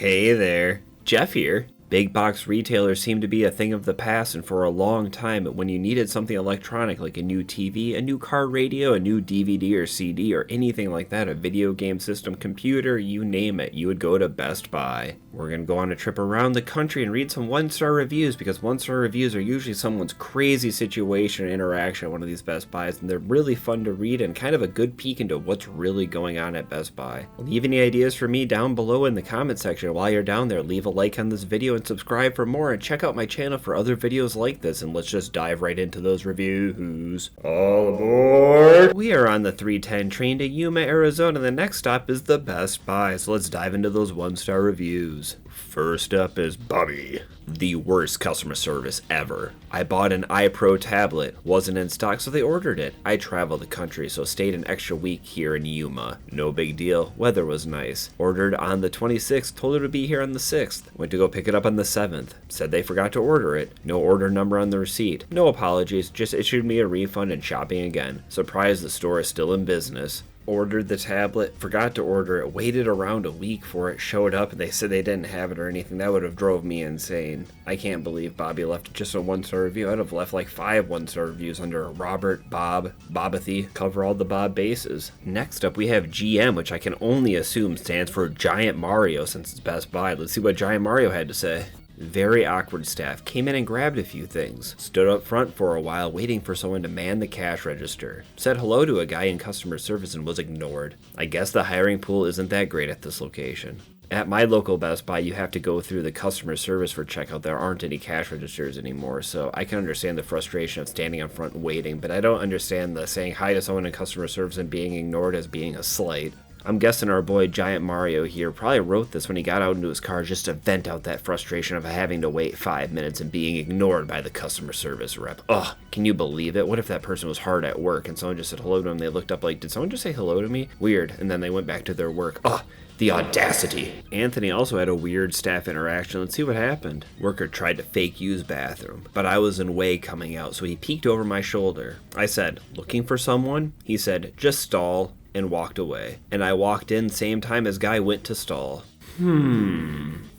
Hey there, Jeff here. Big box retailers seem to be a thing of the past, and for a long time, when you needed something electronic like a new TV, a new car radio, a new DVD or CD, or anything like that, a video game system, computer, you name it, you would go to Best Buy. We're going to go on a trip around the country and read some one-star reviews, because one-star reviews are usually someone's crazy situation or interaction at one of these Best Buys, and they're really fun to read and kind of a good peek into what's really going on at Best Buy. Leave any ideas for me down below in the comment section. While you're down there, leave a like on this video and subscribe for more, and check out my channel for other videos like this, and let's just dive right into those reviews. All aboard! We are on the 310 train to Yuma, Arizona. The next stop is the Best Buy, so let's dive into those one-star reviews. First up is Bobby. The worst customer service ever. I bought an iPro tablet. Wasn't in stock, so they ordered it. I traveled the country, so stayed an extra week here in Yuma. No big deal. Weather was nice. Ordered on the 26th. Told her to be here on the 6th. Went to go pick it up on the 7th. Said they forgot to order it. No order number on the receipt. No apologies. Just issued me a refund and shopping again. Surprised the store is still in business. Ordered the tablet, forgot to order it, waited around a week for it, showed up, and they said they didn't have it or anything. That would have drove me insane. I can't believe Bobby left just a one-star review. I'd have left like 5 one-star reviews under Robert, Bob, Bobathy, cover all the Bob bases. Next up, we have GM, which I can only assume stands for Giant Mario since it's Best Buy. Let's see what Giant Mario had to say. Very awkward staff. Came in and grabbed a few things. Stood up front for a while waiting for someone to man the cash register. Said hello to a guy in customer service and was ignored. I guess the hiring pool isn't that great at this location. At my local Best Buy, you have to go through the customer service for checkout. There aren't any cash registers anymore, so I can understand the frustration of standing up front and waiting, but I don't understand the saying hi to someone in customer service and being ignored as being a slight. I'm guessing our boy Giant Mario here probably wrote this when he got out into his car just to vent out that frustration of having to wait 5 minutes and being ignored by the customer service rep. Ugh, can you believe it? What if that person was hard at work and someone just said hello to him? They looked up like, did someone just say hello to me? Weird. And then they went back to their work. Ugh. The audacity. Anthony also had a weird staff interaction. Let's see what happened. Worker tried to fake use bathroom, but I was in way coming out, so he peeked over my shoulder. I said, looking for someone? He said, just stall, and walked away. And I walked in same time as guy went to stall.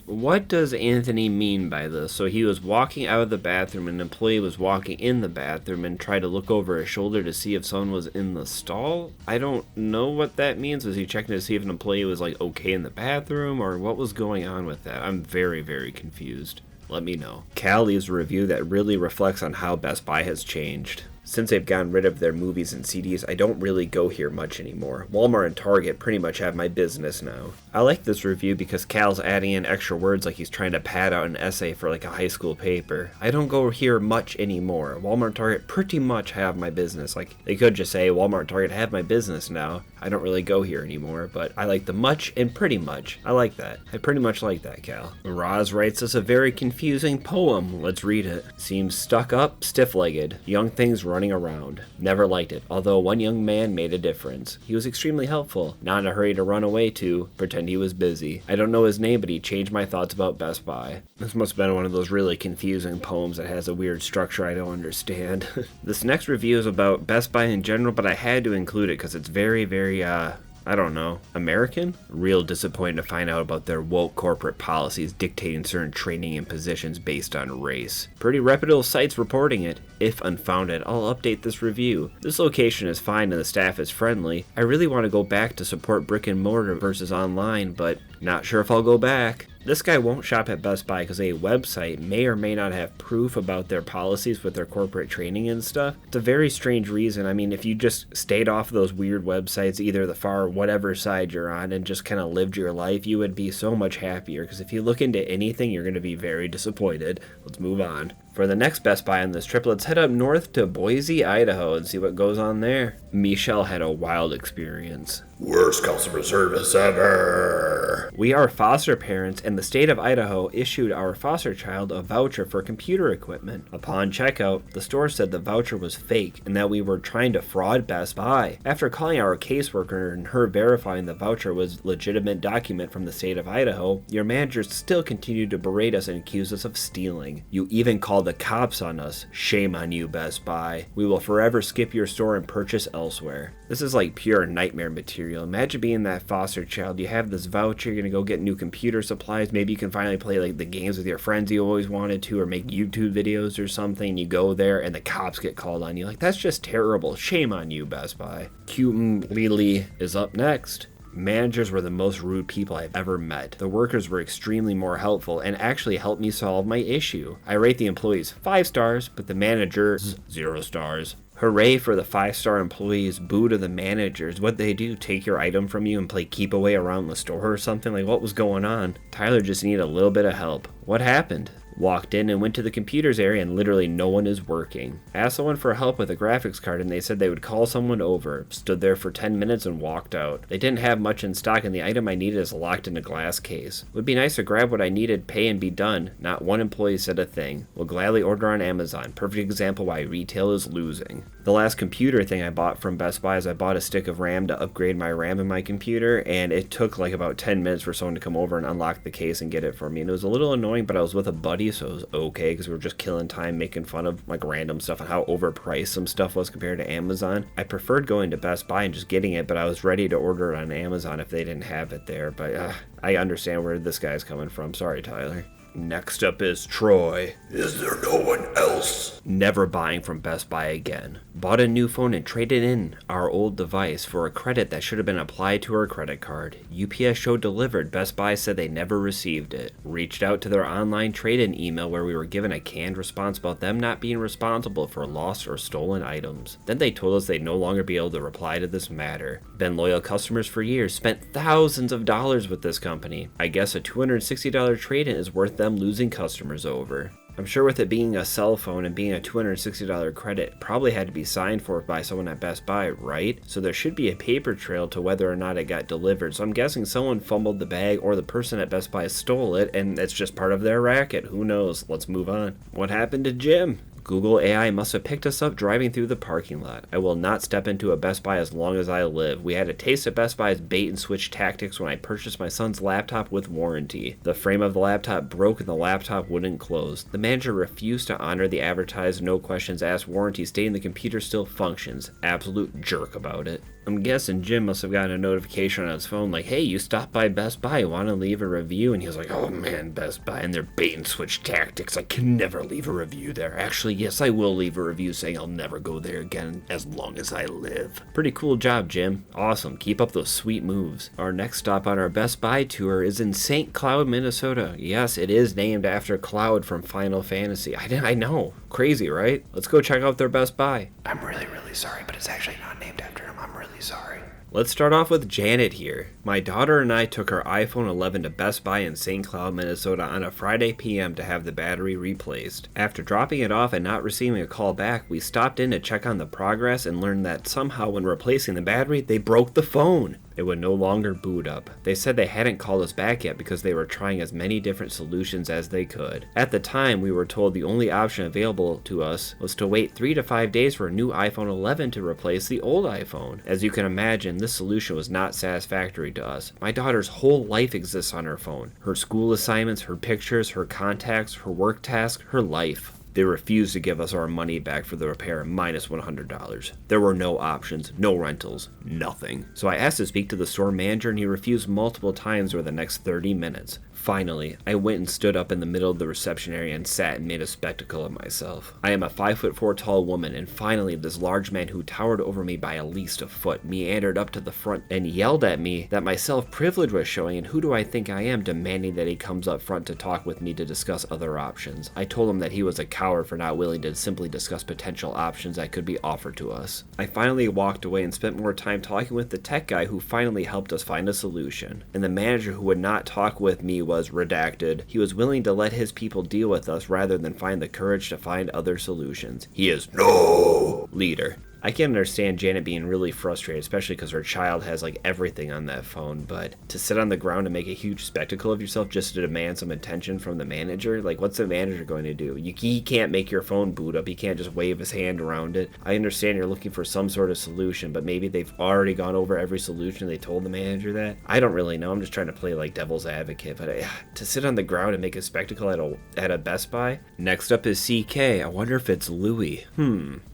What does Anthony mean by this? So he was walking out of the bathroom, and an employee was walking in the bathroom and tried to look over his shoulder to see if someone was in the stall? I don't know what that means. Was he checking to see if an employee was like okay in the bathroom, or what was going on with that? I'm very, very confused. Let me know. Cal leaves a review that really reflects on how Best Buy has changed. Since they've gotten rid of their movies and CDs, I don't really go here much anymore. Walmart and Target pretty much have my business now. I like this review because Cal's adding in extra words like he's trying to pad out an essay for like a high school paper. I don't go here much anymore. Walmart and Target pretty much have my business. Like, they could just say Walmart and Target have my business now. I don't really go here anymore, but I like the much and pretty much. I like that. I pretty much like that, Cal. Roz writes us a very confusing poem. Let's read it. Seems stuck up, stiff-legged. Young things running around. Never liked it, although one young man made a difference. He was extremely helpful. Not in a hurry to run away to pretend he was busy. I don't know his name, but he changed my thoughts about Best Buy. This must have been one of those really confusing poems that has a weird structure I don't understand. This next review is about Best Buy in general, but I had to include it because it's very, very, I don't know, American? Real disappointing to find out about their woke corporate policies dictating certain training and positions based on race. Pretty reputable sites reporting it. If unfounded, I'll update this review. This location is fine and the staff is friendly. I really want to go back to support brick and mortar versus online, but not sure if I'll go back. This guy won't shop at Best Buy because a website may or may not have proof about their policies with their corporate training and stuff. It's a very strange reason. I mean, if you just stayed off those weird websites, either the far whatever side you're on, and just kind of lived your life, you would be so much happier. Because if you look into anything, you're going to be very disappointed. Let's move on. For the next Best Buy on this trip, let's head up north to Boise, Idaho, and see what goes on there. Michelle had a wild experience. Worst customer service ever. We are foster parents, and the state of Idaho issued our foster child a voucher for computer equipment. Upon checkout, the store said the voucher was fake and that we were trying to fraud Best Buy. After calling our caseworker and her verifying the voucher was a legitimate document from the state of Idaho, your managers still continued to berate us and accuse us of stealing. You even called call the cops on us. Shame on you, Best Buy. We will forever skip your store and purchase elsewhere. This is like pure nightmare material. Imagine being that foster child. You have this voucher, you're gonna go get new computer supplies. Maybe you can finally play like the games with your friends you always wanted to, or make YouTube videos or something. You go there and the cops get called on you. Like, that's just terrible. Shame on you, Best Buy. Cute Lily is up next. Managers were the most rude people I've ever met. The workers were extremely more helpful and actually helped me solve my issue. I rate the employees 5 stars, but the managers 0 stars. Hooray for the 5-star employees, boo to the managers. What'd they do? Take your item from you and play keep away around the store or something? Like, what was going on? Tyler just needed a little bit of help. What happened? Walked in and went to the computers area and literally no one is working. Asked someone for help with a graphics card and they said they would call someone over. Stood there for 10 minutes and walked out. They didn't have much in stock and the item I needed is locked in a glass case. Would be nice to grab what I needed, pay and be done. Not one employee said a thing. Will gladly order on Amazon. Perfect example why retail is losing. The last computer thing I bought from Best Buy is I bought a stick of RAM to upgrade my RAM in my computer, and it took like about 10 minutes for someone to come over and unlock the case and get it for me. And it was a little annoying, but I was with a buddy, so it was okay because we were just killing time making fun of like random stuff and how overpriced some stuff was compared to Amazon. I preferred going to Best Buy and just getting it, but I was ready to order it on Amazon if they didn't have it there. But I understand where this guy's coming from. Sorry, Tyler. Next up is Troy. Is there no one else? Never buying from Best Buy again. Bought a new phone and traded in our old device for a credit that should have been applied to our credit card. UPS showed delivered. Best Buy said they never received it. Reached out to their online trade-in email where we were given a canned response about them not being responsible for lost or stolen items. Then they told us they'd no longer be able to reply to this matter. Been loyal customers for years, spent thousands of dollars with this company. I guess a $260 trade-in is worth them losing customers over. I'm sure with it being a cell phone and being a $260 credit, probably had to be signed for by someone at Best Buy, right? So there should be a paper trail to whether or not it got delivered. So I'm guessing someone fumbled the bag or the person at Best Buy stole it and it's just part of their racket. Who knows? Let's move on. What happened to Jim? Google AI must have picked us up driving through the parking lot. I will not step into a Best Buy as long as I live. We had a taste of Best Buy's bait and switch tactics when I purchased my son's laptop with warranty. The frame of the laptop broke and the laptop wouldn't close. The manager refused to honor the advertised no questions asked warranty stating the computer still functions. Absolute jerk about it. I'm guessing Jim must have gotten a notification on his phone like, hey, you stopped by Best Buy, want to leave a review? And he was like, oh man, Best Buy and their bait and switch tactics. I can never leave a review there. Actually, yes, I will leave a review saying I'll never go there again as long as I live. Pretty cool job, Jim. Awesome. Keep up those sweet moves. Our next stop on our Best Buy tour is in St. Cloud, Minnesota. Yes, it is named after Cloud from Final Fantasy. I know. Crazy, right? Let's go check out their Best Buy. I'm really sorry, but it's actually not named after him. I'm really sorry. Let's start off with Janet here. My daughter and I took our iPhone 11 to Best Buy in St. Cloud, Minnesota on a Friday p.m. to have the battery replaced. After dropping it off and not receiving a call back, we stopped in to check on the progress and learned that somehow when replacing the battery, they broke the phone. It would no longer boot up. They said they hadn't called us back yet because they were trying as many different solutions as they could. At the time, we were told the only option available to us was to wait 3 to 5 days for a new iPhone 11 to replace the old iPhone. As you can imagine, this solution was not satisfactory to us. My daughter's whole life exists on her phone. Her school assignments, her pictures, her contacts, her work tasks, her life. They refused to give us our money back for the repair minus $100. There were no options, no rentals, nothing. So I asked to speak to the store manager and he refused multiple times over the next 30 minutes. Finally, I went and stood up in the middle of the reception area and sat and made a spectacle of myself. I am a 5'4" tall woman, and finally this large man who towered over me by at least a foot meandered up to the front and yelled at me that my self-privilege was showing, and who do I think I am demanding that he comes up front to talk with me to discuss other options. I told him that he was a coward for not willing to simply discuss potential options that could be offered to us. I finally walked away and spent more time talking with the tech guy who finally helped us find a solution. And the manager who would not talk with me was redacted. He was willing to let his people deal with us rather than find the courage to find other solutions. He is no leader. I can understand Janet being really frustrated, especially because her child has like everything on that phone, but to sit on the ground and make a huge spectacle of yourself just to demand some attention from the manager, like what's the manager going to do? He can't make your phone boot up. He can't just wave his hand around it. I understand you're looking for some sort of solution, but maybe they've already gone over every solution. They told the manager that. I don't really know. I'm just trying to play like devil's advocate, but to sit on the ground and make a spectacle at a Best Buy. Next up is CK. I wonder if it's Louis.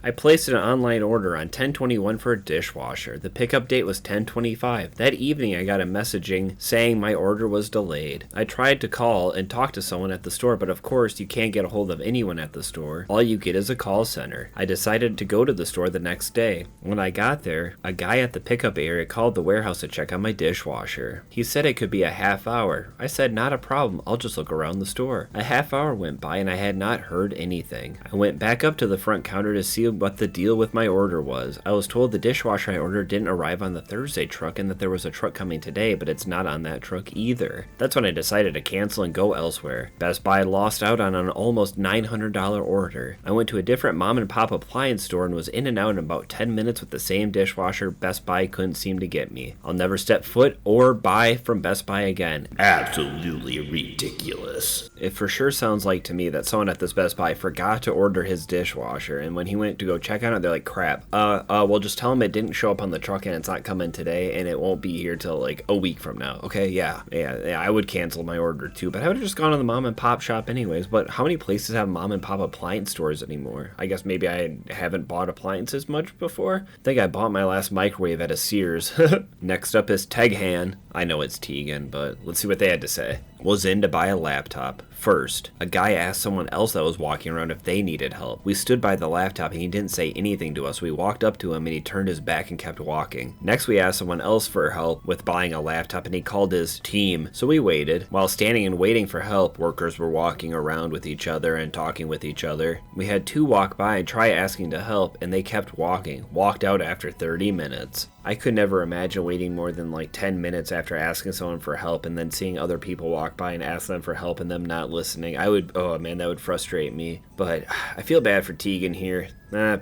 I placed an online order on 10/21 for a dishwasher. The pickup date was 10/25. That evening I got a messaging saying my order was delayed. I tried to call and talk to someone at the store, but of course you can't get a hold of anyone at the store. All you get is a call center. I decided to go to the store the next day. When I got there, a guy at the pickup area called the warehouse to check on my dishwasher. He said it could be a half hour. I said not a problem, I'll just look around the store. A half hour went by and I had not heard anything. I went back up to the front counter to see what the deal with my order was. I was told the dishwasher I ordered didn't arrive on the Thursday truck and that there was a truck coming today, but it's not on that truck either. That's when I decided to cancel and go elsewhere. Best Buy lost out on an almost $900 order. I went to a different mom and pop appliance store and was in and out in about 10 minutes with the same dishwasher. Best Buy couldn't seem to get me. I'll never step foot or buy from Best Buy again. Absolutely ridiculous. It for sure sounds like to me that someone at this Best Buy forgot to order his dishwasher, and when he went to go check on it, they're like, crap, well, just tell him it didn't show up on the truck and it's not coming today and it won't be here till like a week from now. Okay, yeah, I would cancel my order too, but I would have just gone to the mom and pop shop anyways. But how many places have mom and pop appliance stores anymore? I guess maybe I haven't bought appliances much before. I think I bought my last microwave at a Sears. Next up is Teghan. I know it's Tegan, but let's see what they had to say. Was in to buy a laptop. First, a guy asked someone else that was walking around if they needed help. We stood by the laptop and he didn't say anything to us. We walked up to him and he turned his back and kept walking. Next, we asked someone else for help with buying a laptop and he called his team. So we waited. While standing and waiting for help, workers were walking around with each other and talking with each other. We had two walk by and try asking to help and they kept walking. Walked out after 30 minutes. I could never imagine waiting more than like 10 minutes after asking someone for help and then seeing other people walk by and ask them for help and them not listening. Oh man, that would frustrate me. But I feel bad for Tegan here.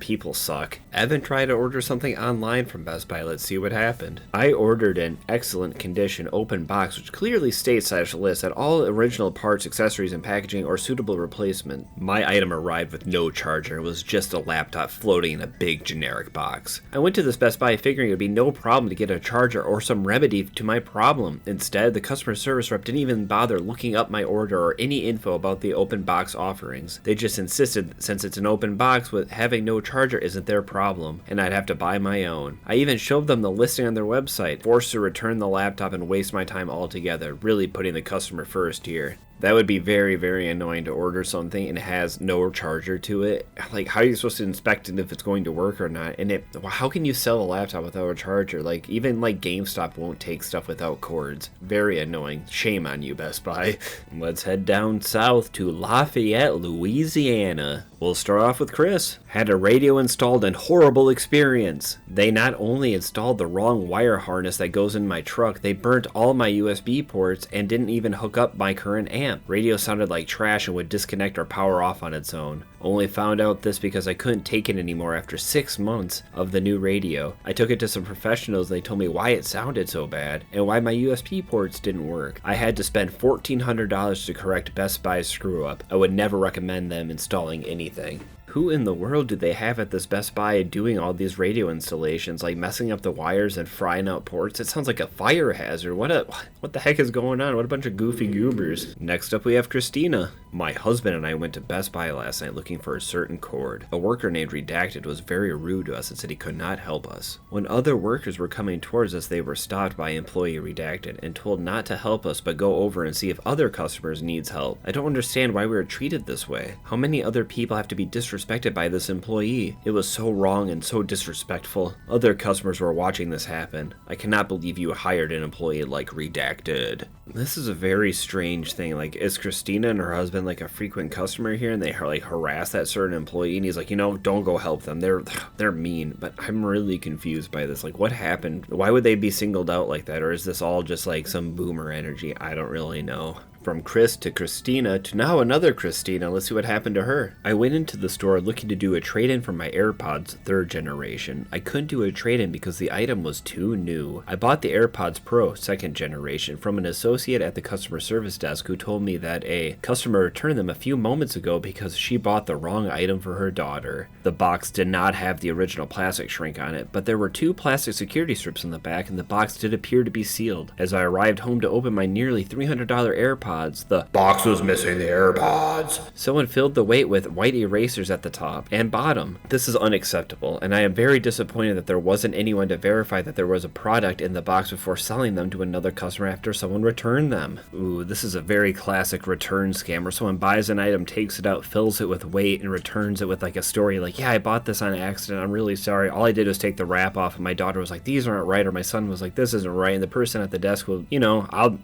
People suck. Evan tried to order something online from Best Buy. Let's see what happened. I ordered an excellent condition open box, which clearly states / lists that all original parts, accessories, and packaging are suitable replacement. My item arrived with no charger. It was just a laptop floating in a big generic box. I went to this Best Buy figuring it would be no problem to get a charger or some remedy to my problem. Instead, the customer service rep didn't even bother looking up my order or any info about the open box offerings. They just insisted since it's an open box with having no charger isn't their problem, and I'd have to buy my own. I even showed them the listing on their website, forced to return the laptop and waste my time altogether, really putting the customer first here. That would be very, very annoying to order something and it has no charger to it. Like, how are you supposed to inspect it if it's going to work or not? And how can you sell a laptop without a charger? Like, even like GameStop won't take stuff without cords. Very annoying. Shame on you, Best Buy. Let's head down south to Lafayette, Louisiana. We'll start off with Chris. Had a radio installed and horrible experience. They not only installed the wrong wire harness that goes in my truck, they burnt all my USB ports and didn't even hook up my current amp. Radio sounded like trash and would disconnect or power off on its own. Only found out this because I couldn't take it anymore after 6 months of the new radio. I took it to some professionals and they told me why it sounded so bad and why my USB ports didn't work. I had to spend $1,400 to correct Best Buy's screw up. I would never recommend them installing anything. Who in the world do they have at this Best Buy doing all these radio installations, like messing up the wires and frying out ports? It sounds like a fire hazard. What the heck is going on? What a bunch of goofy goobers. Next up we have Christina. My husband and I went to Best Buy last night looking for a certain cord. A worker named Redacted was very rude to us and said he could not help us. When other workers were coming towards us, they were stopped by employee Redacted and told not to help us but go over and see if other customers needs help. I don't understand why we were treated this way. How many other people have to be disrespected by this employee? It was so wrong and so disrespectful. Other customers were watching this happen. I cannot believe you hired an employee like Redacted. This is a very strange thing. Like, is Christina and her husband like a frequent customer here and they like harass that certain employee and he's like, don't go help them. They're mean. But I'm really confused by this. Like, what happened? Why would they be singled out like that? Or is this all just like some boomer energy? I don't really know. From Chris to Christina to now another Christina. Let's see what happened to her. I went into the store looking to do a trade-in for my AirPods 3rd generation. I couldn't do a trade-in because the item was too new. I bought the AirPods Pro 2nd generation from an associate at the customer service desk who told me that a customer returned them a few moments ago because she bought the wrong item for her daughter. The box did not have the original plastic shrink on it, but there were 2 plastic security strips in the back and the box did appear to be sealed. As I arrived home to open my nearly $300 AirPods, the box was missing the AirPods. Someone filled the weight with white erasers at the top and bottom. This is unacceptable, and I am very disappointed that there wasn't anyone to verify that there was a product in the box before selling them to another customer after someone returned them. Ooh, this is a very classic return scam where someone buys an item, takes it out, fills it with weight, and returns it with like a story like, yeah, I bought this on accident, I'm really sorry. All I did was take the wrap off, and my daughter was like, these aren't right, or my son was like, this isn't right, and the person at the desk will,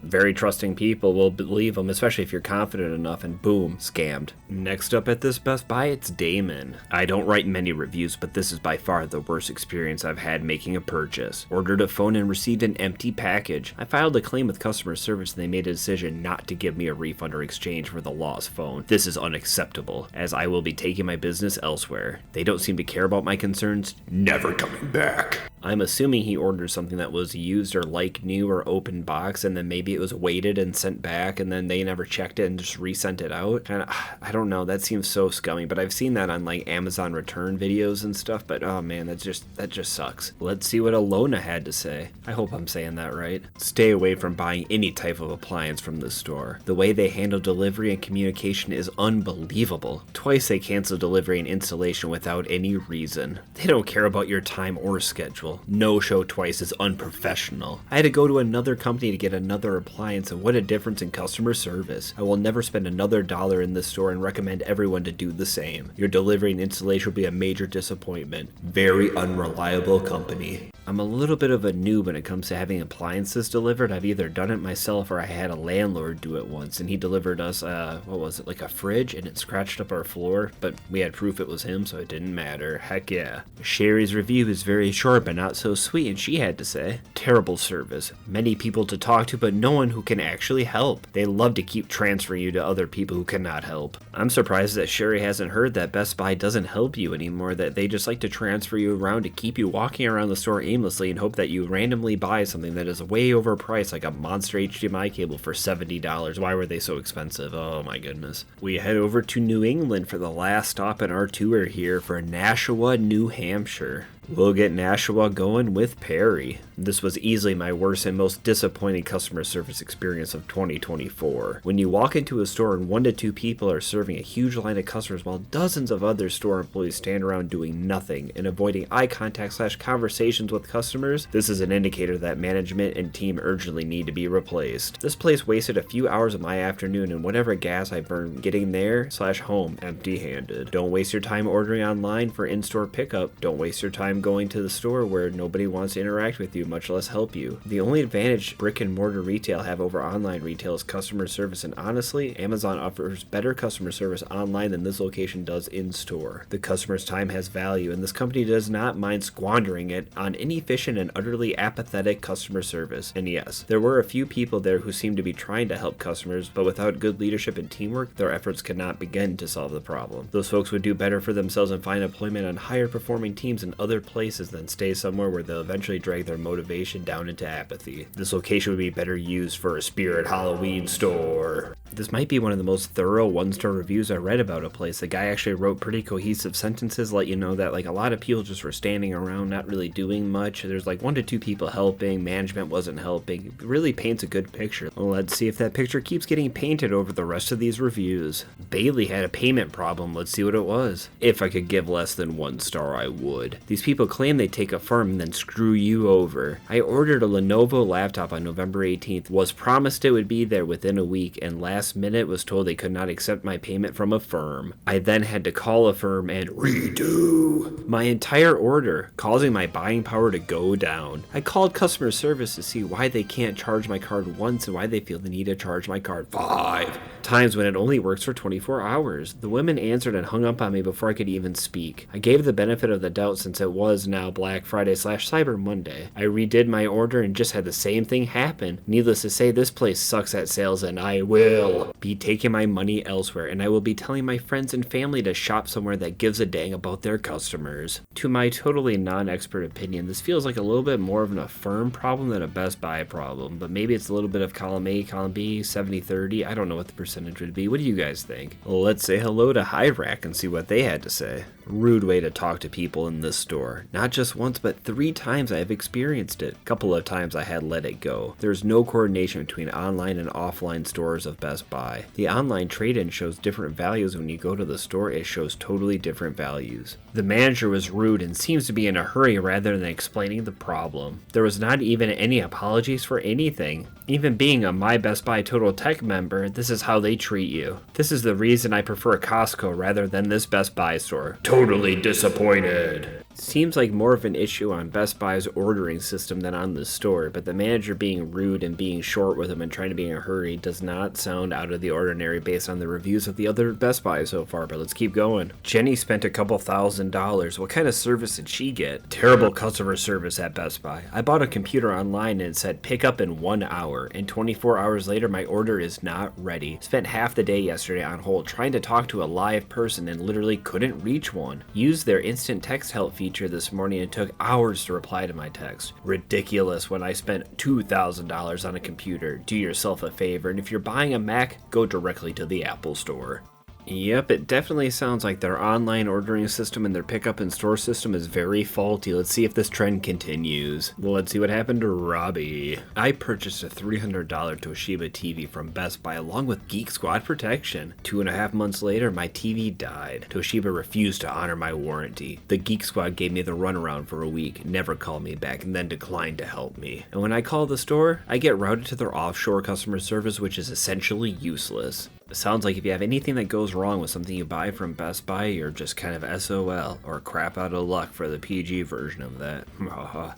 very trusting people will believe them, especially if you're confident enough, and boom, scammed. Next up at this Best Buy, it's Damon. I don't write many reviews, but this is by far the worst experience I've had making a purchase. Ordered a phone and received an empty package. I filed a claim with customer service and they made a decision not to give me a refund or exchange for the lost phone. This is unacceptable, as I will be taking my business elsewhere. They don't seem to care about my concerns. Never coming back. I'm assuming he ordered something that was used or like new or open box, and then maybe it was weighted and sent back, and then they never checked it and just resent it out. And I don't know, that seems so scummy, but I've seen that on like Amazon return videos and stuff, but oh man, that just sucks. Let's see what Alona had to say. I hope I'm saying that right. Stay away from buying any type of appliance from this store. The way they handle delivery and communication is unbelievable. Twice they canceled delivery and installation without any reason. They don't care about your time or schedule. No show twice is unprofessional. I had to go to another company to get another appliance, and what a difference in customer service. I will never spend another dollar in this store and recommend everyone to do the same. Your delivery and installation will be a major disappointment. Very unreliable company. I'm a little bit of a noob when it comes to having appliances delivered. I've either done it myself or I had a landlord do it once, and he delivered us, like a fridge, and it scratched up our floor, but we had proof it was him, so it didn't matter. Heck yeah. Sherry's review is very short but not so sweet, and she had to say, terrible service. Many people to talk to, but no one who can actually help. They love to keep transferring you to other people who cannot help. I'm surprised that Sherry hasn't heard that Best Buy doesn't help you anymore, that they just like to transfer you around to keep you walking around the store aimlessly and hope that you randomly buy something that is way overpriced, like a monster HDMI cable for $70. Why were they so expensive? Oh my goodness. We head over to New England for the last stop in our tour here for Nashua, New Hampshire. We'll get Nashua going with Perry. This was easily my worst and most disappointing customer service experience of 2024. When you walk into a store and 1 to 2 people are serving a huge line of customers while dozens of other store employees stand around doing nothing and avoiding eye contact / conversations with customers, this is an indicator that management and team urgently need to be replaced. This place wasted a few hours of my afternoon and whatever gas I burned getting there / home empty-handed. Don't waste your time ordering online for in-store pickup. Don't waste your time going to the store where nobody wants to interact with you, much less help you. The only advantage brick and mortar retail have over online retail is customer service, and honestly, Amazon offers better customer service online than this location does in store. The customer's time has value, and this company does not mind squandering it on inefficient and utterly apathetic customer service. And yes, there were a few people there who seemed to be trying to help customers, but without good leadership and teamwork, their efforts cannot begin to solve the problem. Those folks would do better for themselves and find employment on higher performing teams in other places than stay somewhere where they'll eventually drag their motivation down into apathy. This location would be better used for a Spirit Halloween store. This might be one of the most thorough 1-star reviews I read about a place. The guy actually wrote pretty cohesive sentences, let you know that like a lot of people just were standing around not really doing much. There's like 1 to 2 people helping, management wasn't helping. It really paints a good picture. Well, let's see if that picture keeps getting painted over the rest of these reviews. Bailey had a payment problem. Let's see what it was. If I could give less than 1 star, I would. These people claim they take a firm and then screw you over. I ordered a Lenovo laptop on November 18th, was promised it would be there within a week, and last minute was told they could not accept my payment from a firm. I then had to call a firm and redo my entire order, causing my buying power to go down. I called customer service to see why they can't charge my card once and why they feel the need to charge my card 5 times when it only works for 24 hours. The women answered and hung up on me before I could even speak. I gave the benefit of the doubt since it was now Black Friday/Cyber Monday. I redid my order and just had the same thing happen. Needless to say, this place sucks at sales and I will be taking my money elsewhere, and I will be telling my friends and family to shop somewhere that gives a dang about their customers. To my totally non-expert opinion, this feels like a little bit more of an Affirm problem than a Best Buy problem, but maybe it's a little bit of column A, column B, 70-30. I don't know what the percentage would be. What do you guys think? Well, let's say hello to Hyrack and see what they had to say. Rude way to talk to people in this store. Not just once, but 3 times I have experienced it. A couple of times I had let it go. There's no coordination between online and offline stores of Best Buy. The online trade-in shows different values. When you go to the store, it shows totally different values. The manager was rude and seems to be in a hurry rather than explaining the problem. There was not even any apologies for anything. Even being a My Best Buy Total Tech member, this is how they treat you. This is the reason I prefer Costco rather than this Best Buy store. Totally disappointed. Seems like more of an issue on Best Buy's ordering system than on the store, but the manager being rude and being short with him and trying to be in a hurry does not sound out of the ordinary based on the reviews of the other Best Buy so far, but let's keep going. Jenny spent a couple $1,000s. What kind of service did she get? Terrible customer service at Best Buy. I bought a computer online and it said pick up in 1 hour, and 24 hours later my order is not ready. Spent half the day yesterday on hold trying to talk to a live person and literally couldn't reach one. Used their instant text help feature this morning and took hours to reply to my text. Ridiculous when I spent $2,000 on a computer. Do yourself a favor, and if you're buying a Mac, go directly to the Apple Store. Yep, it definitely sounds like their online ordering system and their pickup in store system is very faulty. Let's see if this trend continues. Well, let's see what happened to Robbie. I purchased a $300 Toshiba TV from Best Buy along with Geek Squad protection. 2.5 months later, my TV died. Toshiba refused to honor my warranty. The Geek Squad gave me the runaround for a week, never called me back, and then declined to help me. And when I call the store, I get routed to their offshore customer service, which is essentially useless. It sounds like if you have anything that goes wrong with something you buy from Best Buy, you're just kind of SOL, or crap out of luck for the PG version of that.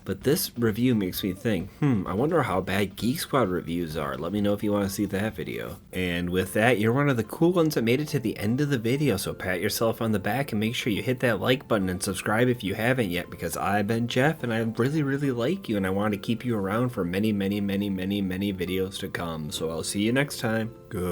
But this review makes me think, I wonder how bad Geek Squad reviews are. Let me know if you want to see that video. And with that, you're one of the cool ones that made it to the end of the video, so pat yourself on the back and make sure you hit that like button and subscribe if you haven't yet, because I've been Jeff and I really, really like you and I want to keep you around for many, many, many, many, many videos to come. So I'll see you next time. Goodbye.